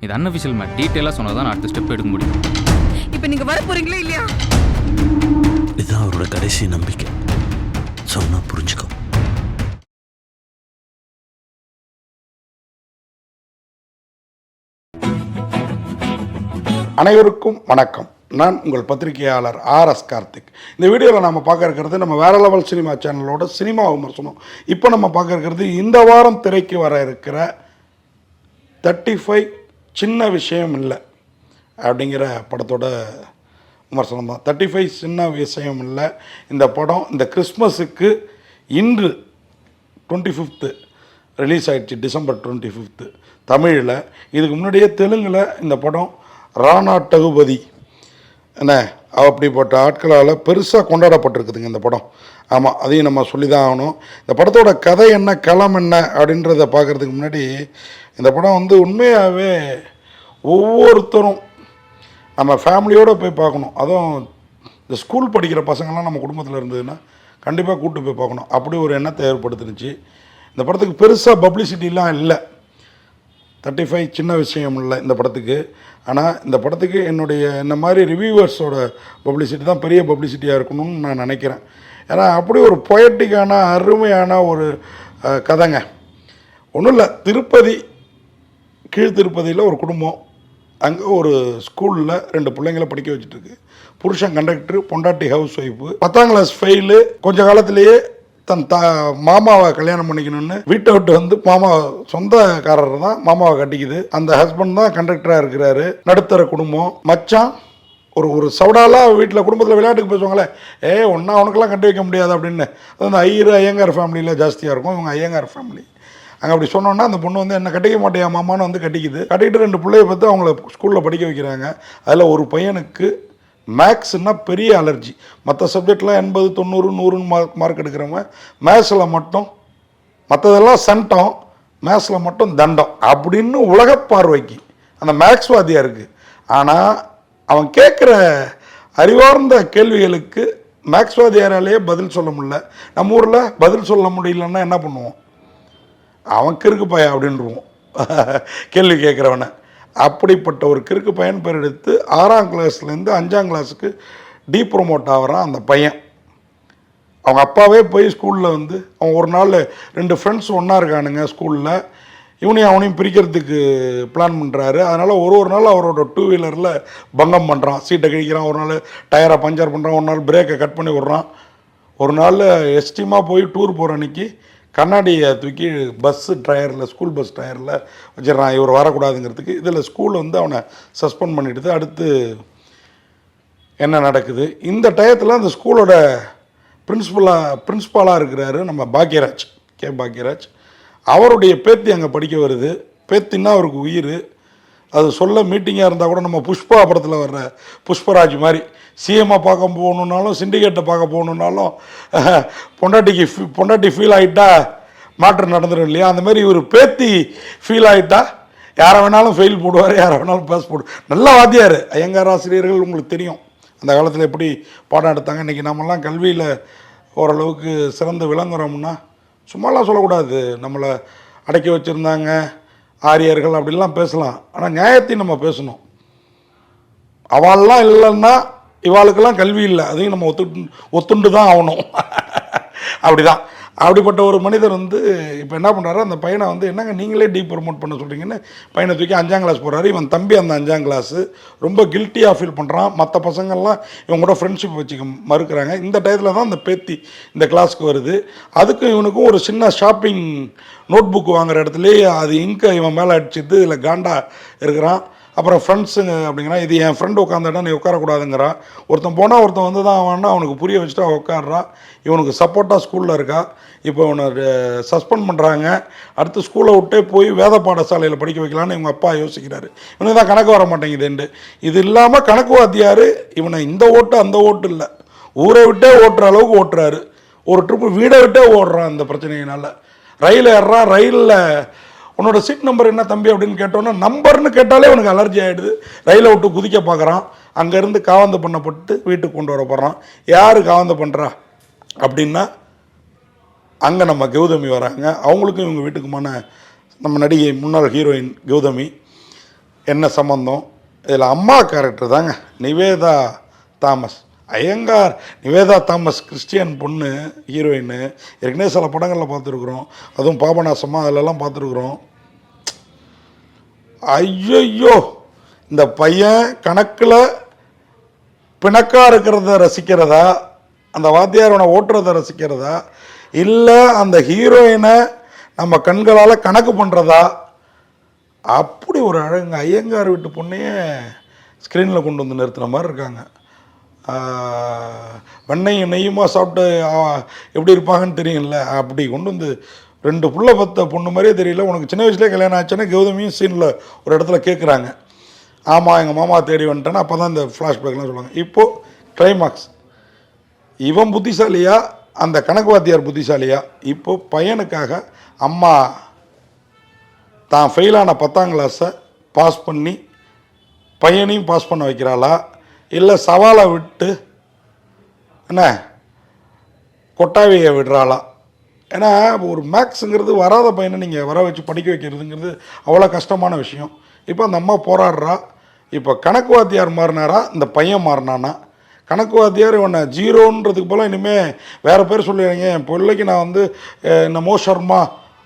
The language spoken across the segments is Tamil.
இது அன்அஃபிஷியல் மேட். டீட்டெயிலாக சொன்னால் தான் நான் அடுத்த ஸ்டெப் எடுக்க முடியும். இப்போ நீங்கள் வர போகிறீங்களா இல்லையா? இதுதான் அவரோட கடைசி நம்பிக்கை. சொன்னா புரிஞ்சுக்கோ. அனைவருக்கும் வணக்கம். நான் உங்கள் பத்திரிகையாளர் RS கார்த்திக். இந்த வீடியோவில் நம்ம பார்க்க இருக்கிறது நம்ம வேற லெவல் சினிமா சேனலோட சினிமா விமர்சனம். இப்போ நம்ம பார்க்க இருக்கிறது இந்த வாரம் திரைக்கு வர இருக்கிற 35 சின்ன விஷயம் இல்லை அப்படிங்கிற படத்தோட விமர்சனம் தான். 35 சின்ன விஷயம் இல்லை. இந்த படம் இந்த கிறிஸ்மஸுக்கு இன்று 25th ரிலீஸ் ஆகிடுச்சு, December 25th தமிழில். இதுக்கு முன்னாடியே தெலுங்கில் இந்த படம் ராணா டகுபதி என்ன அப்படிப்பட்ட ஆட்களால் பெருசாக கொண்டாடப்பட்டிருக்குதுங்க இந்த படம். ஆமாம், அதையும் நம்ம சொல்லி தான் ஆகணும். இந்த படத்தோட கதை என்ன, களம் என்ன அப்படின்றத பார்க்குறதுக்கு முன்னாடி இந்த படம் உண்மையாகவே ஒவ்வொருத்தரும் நம்ம ஃபேமிலியோடு போய் பார்க்கணும். அதுவும் இந்த ஸ்கூல் படிக்கிற பசங்கள்லாம் நம்ம குடும்பத்தில் இருந்ததுன்னா கண்டிப்பாக கூப்பிட்டு போய் பார்க்கணும். அப்படி ஒரு எண்ணத்தை ஏற்படுத்துனுச்சு. இந்த படத்துக்கு பெருசாக பப்ளிசிட்டிலாம் இல்லை. 35 சின்ன விஷயம் இல்லை இந்த படத்துக்கு. ஆனால் இந்த படத்துக்கு என்ன மாதிரி ரிவ்யூவர்ஸோட பப்ளிசிட்டி தான் பெரிய பப்ளிசிட்டியாக இருக்கணும்னு நான் நினைக்கிறேன். ஏன்னா அப்படி ஒரு பொயட்டிக்கான அருமையான ஒரு கதைங்க. ஒன்றும் இல்லை, கீழ் திருப்பதியில் ஒரு குடும்பம், அங்கே ஒரு ஸ்கூலில் 2 பிள்ளைங்களை படிக்க வச்சுட்டுருக்கு. புருஷன் கண்டக்டர், பொண்டாட்டி ஹவுஸ் ஒய்ஃபு. 10ஆம் கிளாஸ் ஃபெயிலு. கொஞ்ச காலத்திலேயே தன் மாமாவை கல்யாணம் பண்ணிக்கணும்னு வீட்டை விட்டு மாமா சொந்தக்காரர் தான் மாமாவை கட்டிக்குது. அந்த ஹஸ்பண்ட் தான் கண்டக்டராக இருக்கிறாரு. நடுத்தர குடும்பம். மச்சான் ஒரு சவுடாலாக வீட்டில் குடும்பத்தில் விளையாட்டுக்கு பேசுவாங்களே, ஒன்றா அவனுக்கெல்லாம் கட்டி வைக்க முடியாது அப்படின்னு. அது அந்த ஐயங்கார் ஃபேமிலியில் ஜாஸ்தியாக இருக்கும். இவங்க ஐயங்கார் ஃபேமிலி. அங்கே அப்படி சொன்னோன்னா அந்த பொண்ணு என்ன கட்டிக்க மாட்டேயா மாமான்னு கட்டிக்குது. கட்டிக்கிட்டு 2 பிள்ளையை பார்த்து அவங்கள ஸ்கூலில் படிக்க வைக்கிறாங்க. அதில் ஒரு பையனுக்கு மேக்ஸுன்னா பெரிய அலர்ஜி. மற்ற சப்ஜெக்ட்லாம் 80, 90, 100 மார்க் எடுக்கிறவங்க மேத்ஸில் மட்டும், மற்றதெல்லாம் சண்டம், மேத்ஸில் மட்டும் தண்டம் அப்படின்னு உலக பார்வைக்கு அந்த மேக்ஸ் வாதியாக இருக்குது. ஆனால் அவன் கேட்குற அறிவார்ந்த கேள்விகளுக்கு மேக்ஸ் வாதியாராலேயே பதில் சொல்ல முடியல. நம்ம ஊரில் பதில் சொல்ல முடியலன்னா என்ன பண்ணுவோம்? அவன் கிறுக்கு பையன் அப்படின்ருவோம் கேள்வி கேட்குறவனை. அப்படிப்பட்ட ஒரு கிறுக்கு பையன் பேர் எடுத்து 6ஆம் கிளாஸ்லேருந்து 5ஆம் கிளாஸுக்கு ப்ரொமோட் ஆகிறான் அந்த பையன். அவங்க அப்பாவே போய் ஸ்கூலில் அவன் ஒரு நாள் 2 ஃப்ரெண்ட்ஸ் ஒன்றா இருக்கானுங்க ஸ்கூலில். அவனையும் பிரிக்கிறதுக்கு பிளான் பண்ணுறாரு. அதனால் ஒரு நாள் அவரோட 2 வீலரில் பங்கம் பண்ணுறான், சீட்டை கிழிக்கிறான். ஒரு நாள் டயரை பஞ்சர் பண்ணுறான், ஒரு நாள் பிரேக்கை கட் பண்ணி விட்றான். ஒரு நாள் எஸ்டிமாக போய் டூர் போகிற அன்றைக்கி கண்ணாடியை தூக்கி டயரில், ஸ்கூல் பஸ் டயரில் வச்சிடறான் இவர் வரக்கூடாதுங்கிறதுக்கு. இதில் ஸ்கூல் அவனை சஸ்பெண்ட் பண்ணிவிடுது. அடுத்து என்ன நடக்குது? இந்த டயத்தில் அந்த ஸ்கூலோட பிரின்ஸ்பாலாக இருக்கிறாரு நம்ம பாக்யராஜ், பாக்யராஜ். அவருடைய பேத்தி அங்கே படிக்க வருது. பேத்தின்னா அவருக்கு உயிர். அது சொல்ல மீட்டிங்காக இருந்தால் கூட நம்ம புஷ்பா படத்தில் வர்ற புஷ்பராஜ் மாதிரி சிஎம்ஐ பார்க்க போகணுன்னாலும், சிண்டிகேட்டை பார்க்க போகணுன்னாலும் பொண்டாட்டி ஃபீல் ஆகிட்டா மாற்றம் நடந்துடும் இல்லையா? அந்த மாதிரி இவர் பேத்தி ஃபீல் ஆகிட்டா யாரை வேணாலும் ஃபெயில் போடுவார், யாரை வேணாலும் பாஸ் போடுவார். நல்லா வாத்தியார். ஐயங்கார் ஆசிரியர்கள் உங்களுக்கு தெரியும் அந்த காலத்தில் எப்படி பாடம் எடுத்தாங்க. இன்றைக்கி நம்மலாம் கல்வியில் ஓரளவுக்கு சிறந்து விளங்குறோம்னா சும்மாலாம் சொல்லக்கூடாது. நம்மளை அடக்கி வச்சுருந்தாங்க ஆரியர்கள் அப்படிலாம் பேசலாம். ஆனால் நியாயத்தையும் நம்ம பேசணும். அவள்லாம் இல்லைன்னா இவாளுக்கெல்லாம் கல்வி இல்லை, அதையும் நம்ம ஒத்துண்டு தான் ஆகணும். அப்படிதான். அப்படிப்பட்ட ஒரு மனிதர் இப்போ என்ன பண்ணுறாரு, அந்த பையனை என்னங்க நீங்களே ப்ரொமோட் பண்ண சொல்கிறீங்கன்னு பையனை தூக்கி 5ஆம் கிளாஸ் போகிறாரு. இவன் தம்பி அந்த 5ஆம் கிளாஸு ரொம்ப கில்ட்டியாக ஃபீல் பண்ணுறான். மற்ற பசங்கள்லாம் இவங்க கூட ஃப்ரெண்ட்ஷிப் வச்சுக்க மறுக்கிறாங்க. இந்த டயத்தில் தான் அந்த பேத்தி இந்த கிளாஸ்க்கு வருது. அதுக்கும் இவனுக்கும் ஒரு சின்ன ஷாப்பிங் நோட் புக் வாங்குகிற இடத்துலேயே அது இங்கை இவன் மேலே அடிச்சுட்டு இதில் காண்டா இருக்கிறான். அப்புறம் ஃப்ரெண்ட்ஸுங்க அப்படிங்கிறான், இது என் ஃப்ரெண்டு உட்காந்த இடம், நீ உட்காரக்கூடாதுங்கிறான். ஒருத்தன் போனால் ஒருத்தன் தான் அவன்னா அவனுக்கு புரிய வச்சுட்டு அவன் உட்காடுறான். இவனுக்கு சப்போர்ட்டாக ஸ்கூலில் இருக்கா. இப்போ அவனை சஸ்பெண்ட் பண்ணுறாங்க. அடுத்து ஸ்கூலை விட்டே போய் வேத பாடசாலையில் படிக்க வைக்கலான்னு இவங்க அப்பா யோசிக்கிறாரு. இவனுக்கு தான் கணக்கு வர மாட்டேங்குதுண்டு. இது இல்லாமல் கணக்கு வாத்தியார் இவனை இந்த ஓட்டு அந்த ஓட்டு இல்லை, ஊரை விட்டே ஓட்டுற அளவுக்கு ஓட்டுறாரு. ஒரு ட்ரிப்பு வீடை விட்டே ஓடுறான் இந்த பிரச்சனையினால். ரயில் ஏறுறான். ரயிலில் உன்னோட சீட் நம்பர் என்ன தம்பி அப்படின்னு கேட்டோன்னா நம்பர்னு கேட்டாலே உனக்கு அலர்ஜி ஆகிடுது. ரயிலை விட்டு குதிக்க பார்க்குறான். அங்கேருந்து காவந்து பண்ணப்பட்டு வீட்டுக்கு கொண்டு வர போகிறான். யார் காவந்து பண்ணுறா அப்படின்னா அங்கே நம்ம கௌதமி வராங்க. அவங்களுக்கும் இவங்க வீட்டுக்குமான நம்ம நடிகை முன்னாள் ஹீரோயின் கௌதமி. என்ன சம்பந்தம்? இதில் அம்மா கேரக்டர் தாங்க Nivetha Thomas. Iyengar Nivetha Thomas Christian பொண்ணு ஹீரோயின். ஏற்கனவே சில படங்களில் பார்த்துருக்குறோம், அதுவும் பாபநாசமா அதிலெல்லாம் பார்த்துருக்குறோம். ஐயோ, இந்த பையன் கணக்கில் பிணக்காக இருக்கிறத ரசிக்கிறதா, அந்த வாத்தியாரோட ஓட்டுறதை ரசிக்கிறதா, இல்லை அந்த ஹீரோயினை நம்ம கண்களால் கணக்கு பண்ணுறதா? அப்படி ஒரு அழகுங்க. ஐயங்கார் வீட்டு பொண்ணையே ஸ்க்ரீனில் கொண்டு வந்து நிறுத்துகிற மாதிரி இருக்காங்க. வெண்ணையும் நெய்யுமா சாப்பிட்டு எப்படி இருப்பாங்கன்னு தெரியும்ல, அப்படி கொண்டு வந்து 2 புள்ள பத்த பொண்ணு மாதிரியே தெரியல. உனக்கு சின்ன வயசுலேயே கல்யாணம் ஆச்சுன்னா கௌதமியும் சீனில் ஒரு இடத்துல கேட்குறாங்க. ஆமாம், எங்கள் மாமா தேடி வந்துட்டேன்னா அப்போ தான் இந்த ஃப்ளாஷ்பேக்லாம் சொல்லுவாங்க. இப்போது கிளைமாக்ஸ், இவன் புத்திசாலியா அந்த கணக்கு வாத்தியார் புத்திசாலியா? இப்போது பையனுக்காக அம்மா தான் ஃபெயிலான 10ஆம் கிளாஸை பாஸ் பண்ணி பையனையும் பாஸ் பண்ண வைக்கிறாளா, இல்லை சவாலை விட்டு என்ன கொட்டாவியை விடுறாளா? ஏன்னா ஒரு மேக்ஸுங்கிறது வராத பையனை நீங்கள் வர வச்சு படிக்க வைக்கிறதுங்கிறது அவ்வளோ கஷ்டமான விஷயம். இப்போ அந்த அம்மா போராடுறா. இப்போ கணக்கு வாத்தியார் மாறினாரா, இந்த பையன் மாறினானா? கணக்கு வாத்தியார் இவனை ஜீரோன்றதுக்கு போல் இனிமேல் வேறு பேர் சொல்லிடுறீங்க. என் பிள்ளைக்கு நான் வந்து என்னமோ சர்மா,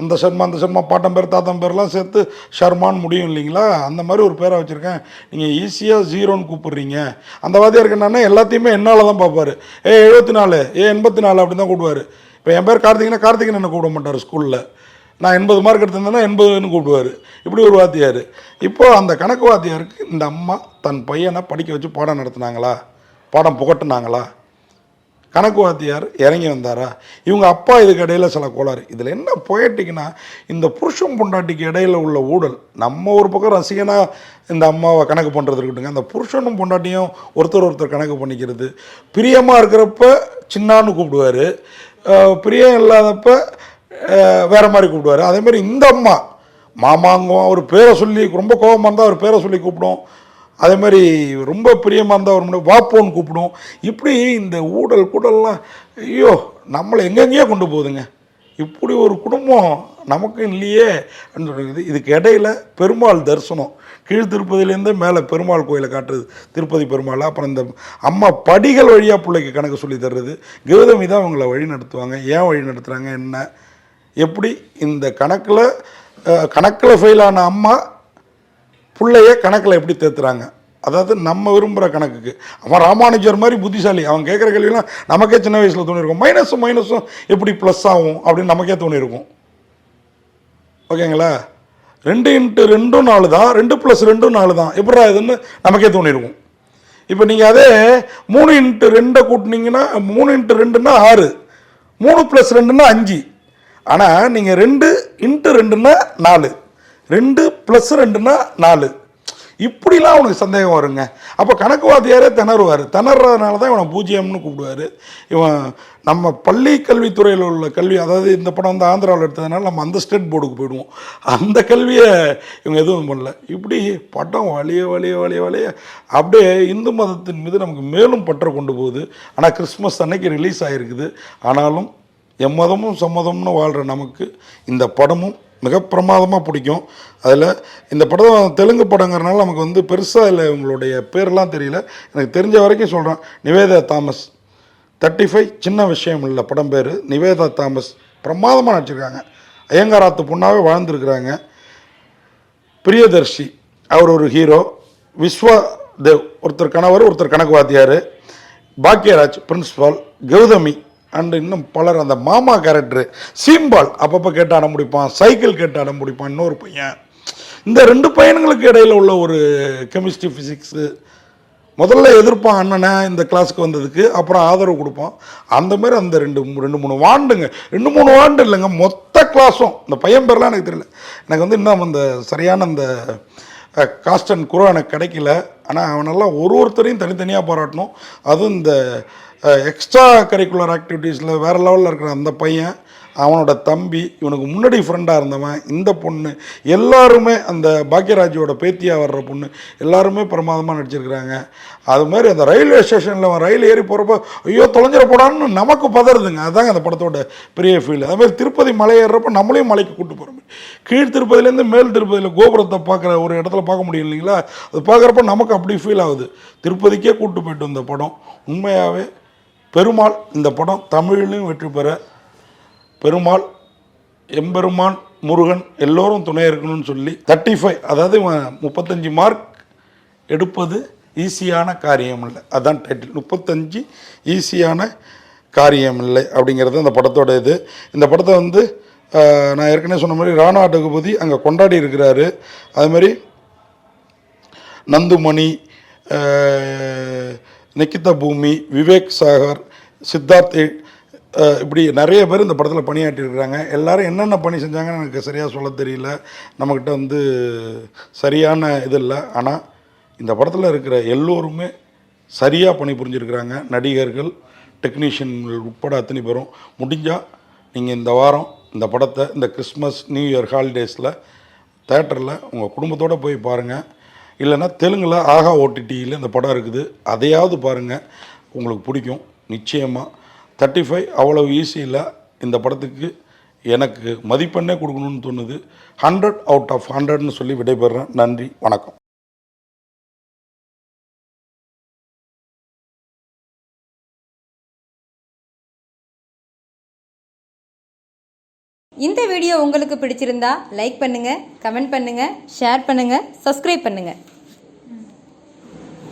அந்த சர்மா பாட்டம் பேர் தாத்தம் பேர்லாம் சேர்த்து ஷர்மான்னு முடியும் இல்லைங்களா, அந்த மாதிரி ஒரு பேரை வச்சுருக்கேன். நீங்கள் ஈஸியாக ஜீரோன்னு கூப்பிட்றீங்க. அந்த வாத்தியாருக்கு என்னன்னா எல்லாத்தையுமே என்னால் தான் பார்ப்பார். 74 84 அப்படி தான் கூப்பிடுவார். இப்போ என் பேர் கார்த்திகனா கார்த்திகன் என்ன கூப்பிட மாட்டார் ஸ்கூலில். நான் 80 மார்க் எடுத்திருந்தேன்னா 80ன்னு கூப்பிடுவார். இப்படி ஒரு வாத்தியார். இப்போது அந்த கணக்கு வாத்தியாருக்கு இந்த அம்மா தன் பையனை படிக்க வச்சு பாடம் நடத்துனாங்களா, பாடம் புகட்டுனாங்களா? கணக்கு வாத்தியார் இறங்கி வந்தாரா? இவங்க அப்பா இதுக்கு இடையில சில கோளாறு. இதில் என்ன பொயட்டிக்னா, இந்த புருஷன் பொண்டாட்டிக்கு இடையில உள்ள ஊழல். நம்ம ஒரு பக்கம் ரசிகனாக இந்த அம்மாவை கணக்கு பண்ணுறது இருக்கட்டுங்க, அந்த புருஷனும் பொண்டாட்டியும் ஒருத்தர் கணக்கு பண்ணிக்கிறது. பிரியமாக இருக்கிறப்ப சின்னான்னு கூப்பிடுவார், பிரியம் இல்லாதப்ப வேறு மாதிரி கூப்பிடுவார். அதேமாதிரி இந்த அம்மா மாமாங்கும் அவர் பேரை சொல்லி, ரொம்ப கோபமாக இருந்தால் அவர் பேரை சொல்லி கூப்பிடும். அதே மாதிரி ரொம்ப பிரியமாக இருந்தால் ஒரு முன்னாடி வாப்போன்னு கூப்பிடும். இப்படி இந்த கூடல்லாம் ஐயோ நம்மளை எங்கெங்கேயோ கொண்டு போகுதுங்க. இப்படி ஒரு குடும்பம் நமக்கு இல்லையே. இதுக்கு இடையில பெருமாள் தரிசனம், கீழ் திருப்பதியிலேருந்து மேலே பெருமாள் கோயிலை காட்டுறது, திருப்பதி பெருமாள். அப்புறம் இந்த அம்மா படிகள் வழியாக பிள்ளைக்கு கணக்கு சொல்லி தர்றது. கௌதமி தான் அவங்கள வழி நடத்துவாங்க. ஏன் வழி நடத்துகிறாங்க, என்ன, எப்படி இந்த கணக்கில் ஃபெயிலான அம்மா பிள்ளைய கணக்கில் எப்படி தேத்துறாங்க? அதாவது நம்ம விரும்புகிற கணக்குக்கு. அவன் ராமானுஜர் மாதிரி புத்திசாலி, அவன் கேட்குற கேள்வியெல்லாம் நமக்கே சின்ன வயசில் தோணியிருக்கும். மைனஸும் எப்படி ப்ளஸ் ஆகும் அப்படின்னு நமக்கே தோணியிருக்கும். ஓகேங்களா? 2 × 2 4 தான், 2 + 2 4 தான், எப்படா இதுன்னு நமக்கே தோணியிருக்கும். இப்போ நீங்கள் அதே 3 × 2 கூட்டினீங்கன்னா 3 × 2ன்னா 6, 3 + 2ன்னா 5. ஆனால் நீங்கள் 2 × 2ன்னா 4, 2 + 2ன்னா 4. இப்படிலாம் அவனுக்கு சந்தேகம் வருங்க. அப்போ கணக்கு வாத்தியாரே திணறதுனால தான் இவனை பூஜ்ஜியம்னு கூப்பிடுவார். இவன் நம்ம பள்ளி கல்வித்துறையில் உள்ள கல்வி, அதாவது இந்த படம் வந்து ஆந்திராவில் எடுத்ததுனால நம்ம அந்த ஸ்டேட் போர்டுக்கு போயிடுவோம். அந்த கல்வியை இவங்க எதுவும் பண்ணல. இப்படி படம் வழிய அப்படியே இந்து மதத்தின் மீது நமக்கு மேலும் பற்ற கொண்டு போகுது. ஆனால் கிறிஸ்மஸ் அன்னைக்கு ரிலீஸ் ஆகிருக்குது. ஆனாலும் எம்மதமும் சம்மதம்னு வாழ்கிற நமக்கு இந்த படமும் மிக பிரமாதமாக பிடிக்கும். அதில் இந்த படம் தெலுங்கு படங்கிறனால நமக்கு வந்து பெருசாக இல்லை, இவங்களுடைய பேரெல்லாம் தெரியல. எனக்கு தெரிஞ்ச வரைக்கும் சொல்கிறேன். நிவேதா தாமஸ் 35 சின்ன விஷயம் இல்லை படம் பேர். நிவேதா தாமஸ் பிரமாதமாக நடிச்சிருக்காங்க. ஐயங்காராத்து பொண்ணாகவே வாழ்ந்துருக்குறாங்க. பிரியதர்ஷி அவர் ஒரு ஹீரோ. விஸ்வதேவ் ஒருத்தர் கணவர், ஒருத்தர் கணக்கு வாத்தியார். பாக்யராஜ் பிரின்ஸ்பால். கௌதமி அண்டு இன்னும் பலர். அந்த மாமா கேரக்டரு சீம்பால் அப்பப்போ கேட்டு அடம் முடிப்பான், சைக்கிள் கேட்டு அடம் முடிப்பான் இன்னொரு பையன். இந்த 2 பையனுங்களுக்கு இடையில் உள்ள ஒரு கெமிஸ்ட்ரி ஃபிசிக்ஸு. முதல்ல எதிர்ப்பான் அண்ணனை இந்த கிளாஸுக்கு வந்ததுக்கு, அப்புறம் ஆதரவு கொடுப்பான். அந்தமாரி அந்த 2-3 வாண்டுங்க, 2-3 வாண்டு இல்லைங்க, மொத்த கிளாஸும். இந்த பையன் பேர்லாம் எனக்கு தெரியல. எனக்கு வந்து இன்னும் அந்த சரியான அந்த காஸ்ட் அண்ட் குரோ எனக்கு கிடைக்கல. ஆனால் அவனெல்லாம் ஒருத்தரையும் தனித்தனியாக பாராட்டணும். அதுவும் இந்த எக்ஸ்ட்ரா கரிக்குலர் ஆக்டிவிட்டீஸில் வேறு லெவலில் இருக்கிற அந்த பையன், அவனோட தம்பி, இவனுக்கு முன்னாடி ஃப்ரெண்டாக இருந்தவன், இந்த பொண்ணு எல்லாருமே, அந்த பாக்யராஜோட பேத்தியாக வர்ற பொண்ணு எல்லாருமே பிரமாதமாக நடிச்சிருக்கிறாங்க. அது மாதிரி அந்த ரயில்வே ஸ்டேஷனில் அவன் ரயில் ஏறி போகிறப்போ ஐயோ தொலைஞ்சிட போடான்னு நமக்கு பதறுதுங்க. அதுதாங்க அந்த படத்தோட பெரிய ஃபீல். அதுமாதிரி திருப்பதி மலை ஏறுறப்போ நம்மளையும் மலைக்கு கூப்பிட்டு போகிற மாதிரி, கீழ் திருப்பதியிலேருந்து மேல் திருப்பதியில் கோபுரத்தை பார்க்குற ஒரு இடத்துல பார்க்க முடியும் இல்லைங்களா, அது பார்க்குறப்ப நமக்கு அப்படி ஃபீல் ஆகுது. திருப்பதிக்கே கூப்பிட்டு போய்ட்டு இந்த படம் உண்மையாகவே பெருமாள் இந்த படம் தமிழ்லையும் வெற்றி பெற பெருமாள், எம்பெருமான், முருகன் எல்லோரும் துணை இருக்கணும்னு சொல்லி 35, அதாவது 35 மார்க் எடுப்பது ஈஸியான காரியம் இல்லை, அதுதான் டைட்டில். 35 ஈஸியான காரியம் இல்லை அப்படிங்கிறது அந்த படத்தோட இது. இந்த படத்தை வந்து நான் ஏற்கனவே சொன்ன மாதிரி ராணா டகுபதி அங்கே கொண்டாடி இருக்கிறாரு. அதுமாதிரி நந்துமணி, நிக்கிதா பூமி, விவேக் சாகர், சித்தார்த், இப்படி நிறைய பேர் இந்த படத்தில் பணியாற்றிருக்கிறாங்க. எல்லோரும் என்னென்ன பணி செஞ்சாங்கன்னு எனக்கு சரியாக சொல்ல தெரியல, நம்மக்கிட்ட வந்து சரியான இது இல்லை. ஆனால் இந்த படத்தில் இருக்கிற எல்லோருமே சரியாக பணி புரிஞ்சிருக்கிறாங்க. நடிகர்கள், டெக்னீஷியன்கள் உட்பட அத்தனை பேரும். முடிஞ்சால் நீங்கள் இந்த வாரம் இந்த படத்தை இந்த கிறிஸ்மஸ் நியூ இயர் ஹாலிடேஸில் தேட்டரில் உங்கள் குடும்பத்தோடு போய் பாருங்கள். இல்லைன்னா தெலுங்கில் ஆகா ஓடிடியில் இந்த படம் இருக்குது, அதையாவது பாருங்கள், உங்களுக்கு பிடிக்கும் நிச்சயமாக. 35 அவ்வளோ ஈஸி இல்லை. இந்த படத்துக்கு எனக்கு மதிப்பெண்ணே கொடுக்கணும்னு தோணுது. 100 அவுட் ஆஃப் 100ன்னு சொல்லி விடைபெறுறேன். நன்றி, வணக்கம். இந்த வீடியோ உங்களுக்கு பிடிச்சிருந்தா லைக் பண்ணுங்கள், கமெண்ட் பண்ணுங்கள், ஷேர் பண்ணுங்கள், சப்ஸ்கிரைப் பண்ணுங்கள்.